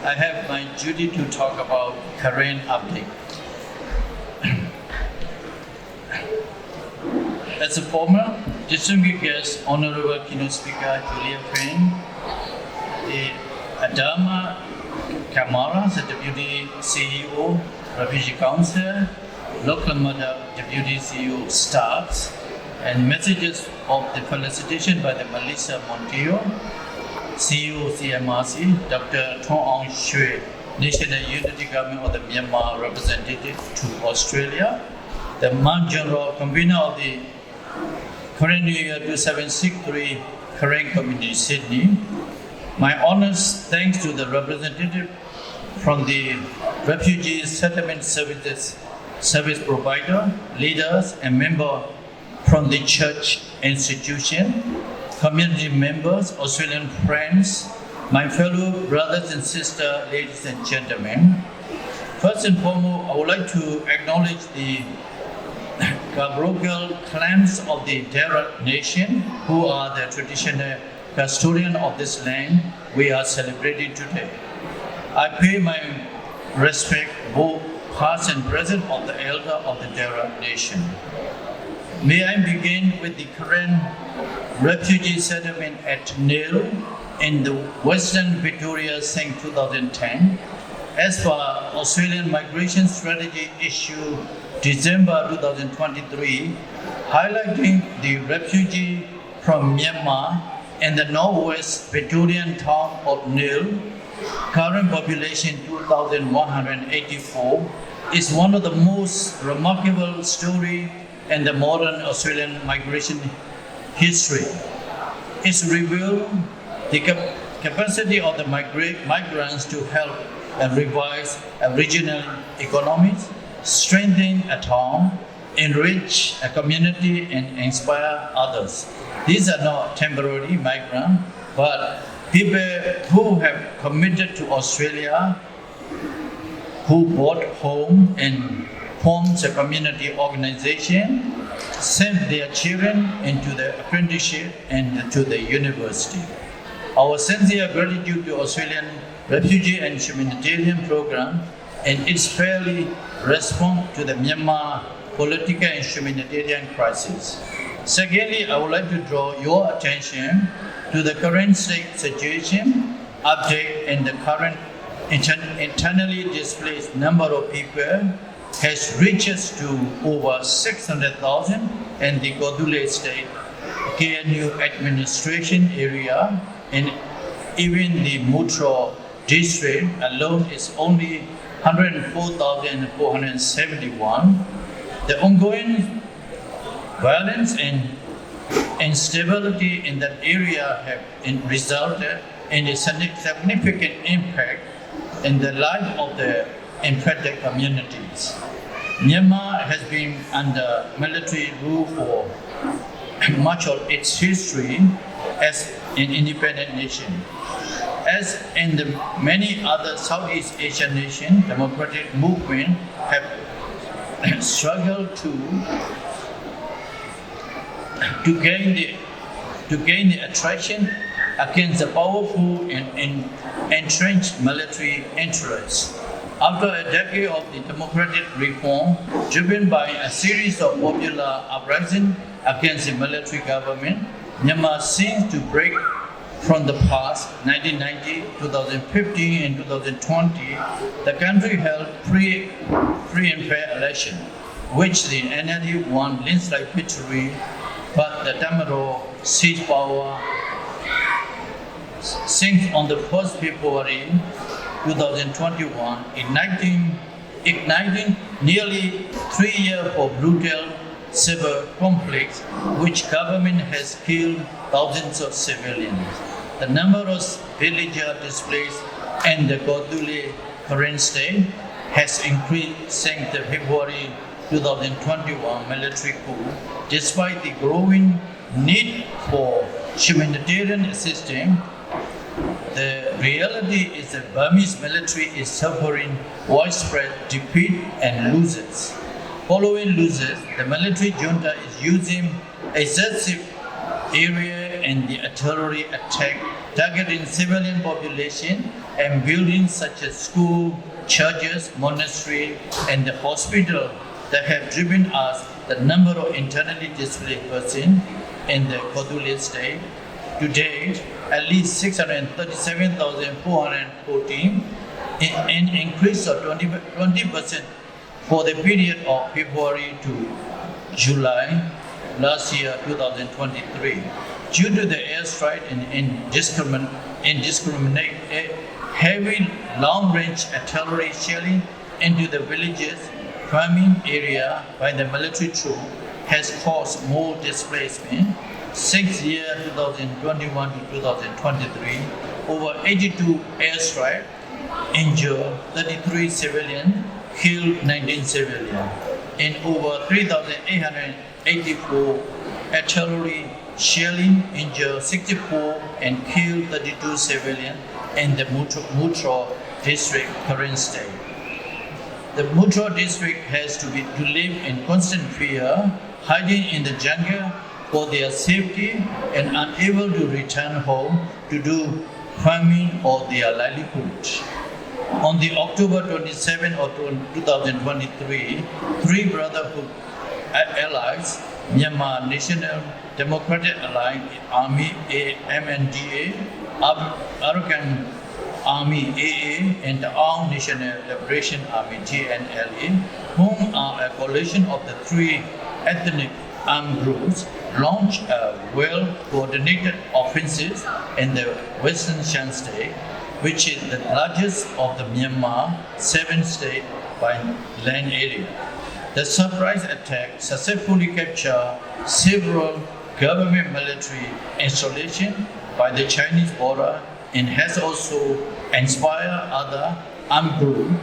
I have my duty to talk about current update. As a former distinguished guest, Honorable Keynote Speaker Lwin, Adama Kamara, the Deputy CEO, Refugee Council, Local Mother Deputy CEO staffs, and messages of the felicitation by the Melissa Montiel, CEO CMRC, Dr. Thong Aung Shui, National Unity Government of the Myanmar representative to Australia, the Man General Convener of the current New Year 2763 Karen Community Sydney. My honors thanks to the representative from the Refugee Settlement Services service provider, leaders and members from the church institution, community members, Australian friends, my fellow brothers and sisters, ladies and gentlemen. First and foremost, I would like to acknowledge the Gabrogal clans of the Dara Nation, who are the traditional custodian of this land we are celebrating today. I pay my respect both past and present of the elder of the Dara Nation. May I begin with the current refugee settlement at Nil in the Western Victoria since 2010. As per Australian Migration Strategy issue December 2023, highlighting the refugee from Myanmar in the northwest Victorian town of Nil, current population 2,184, is one of the most remarkable stories in the modern Australian migration history. It reveals the capacity of the migrants to help and revise regional economies, strengthen a town, enrich a community, and inspire others. These are not temporary migrants, but people who have committed to Australia, who bought home and formed a community organization, sent their children into the apprenticeship and to the university. Our sincere gratitude to Australian Refugee and Humanitarian Program and its fairly response to the Myanmar political and humanitarian crisis. Secondly, I would like to draw your attention to the current state situation, update, and the current internally displaced number of people has reached to over 600,000 in the Kodule State KNU administration area, and even the Mutro district alone is only 104,471. The ongoing violence and instability in that area have resulted in a significant impact in the life of the infected communities. Myanmar has been under military rule for much of its history as an independent nation. As in the many other Southeast Asian nations, democratic movements have struggled to gain the attraction against the powerful and entrenched military interests. After a decade of the democratic reform, driven by a series of popular uprisings against the military government, Myanmar seems to break from the past. 1990, 2015, and 2020, the country held free and fair election, which the NLD won landslide victory, but the Tamaro seized power since on the 1st February 2021, igniting nearly 3 years of brutal civil conflict, which government has killed thousands of civilians. The number of villagers displaced in the Kodule current state has increased since the February 2021 military coup, despite the growing need for humanitarian assistance. The reality is that Burmese military is suffering widespread defeat and losses. Following losses, the military junta is using excessive area and the artillery attack targeting civilian population and buildings such as school, churches, monastery, and the hospital that have driven us the number of internally displaced persons in the Cordillera state. To date, at least 637,414, an increase of 20% for the period of February to July last year, 2023. Due to the airstrike and indiscriminate heavy long-range artillery shelling into the villages, farming area by the military troops has caused more displacement. 6 years 2021 to 2023, over 82 airstrikes, injured 33 civilians, killed 19 civilians, and over 3,884 artillery shelling, injured 64 and killed 32 civilians in the Mutro district, current state. The Mutro district has to live in constant fear, hiding in the jungle for their safety and unable to return home to do farming or their livelihood. On the October 27 of 2023, three Brotherhood allies, Myanmar National Democratic Alliance Army MNDA, Arakan Army AA, and the Armed National Liberation Army TNLA, whom are a coalition of the three ethnic armed groups, launched a well-coordinated offensive in the Western Shan State, which is the largest of the Myanmar 7 states by land area. The surprise attack successfully captured several government military installations by the Chinese border and has also inspired other armed groups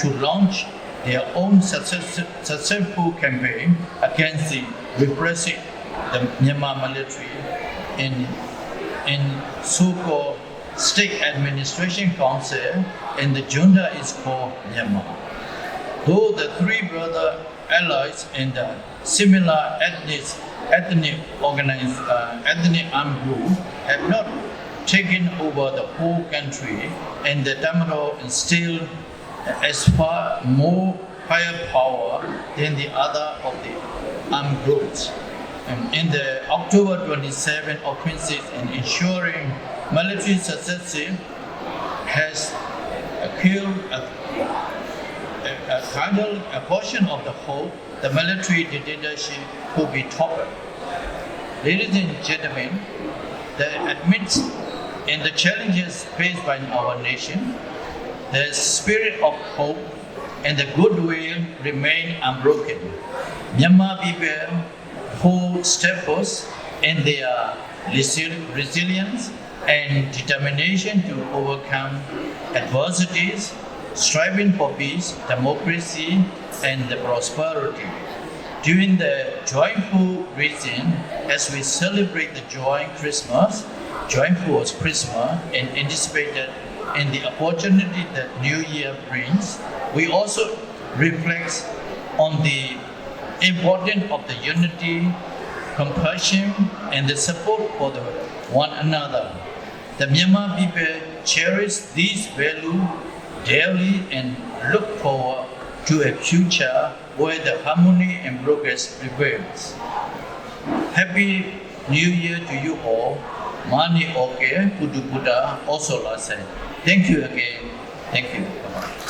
to launch their own successful campaign against the repressive the Myanmar military in so-called State Administration Council, and the junta is called Myanmar. Though the three brother allies and the similar ethnic armed group have not taken over the whole country, and the Tamil is still as far more firepower than the other of the armed groups. In the October 27 offensive and ensuring military success has killed a portion of the hope the military dictatorship could be toppled. Ladies and gentlemen, amidst in the challenges faced by our nation, the spirit of hope and the goodwill remain unbroken. Myanmar people hold steadfast in their resilience and determination to overcome adversities, striving for peace, democracy, and prosperity. During the joyful reason, as we celebrate the joyful Christmas, and anticipated in the opportunity that New Year brings, we also reflect on the importance of the unity, compassion, and the support for one another. The Myanmar people cherish these values daily and look forward to a future where the harmony and progress prevails. Happy New Year to you all. Mani Oke, Pudu Buddha, also last time. Thank you again. Thank you. Bye-bye.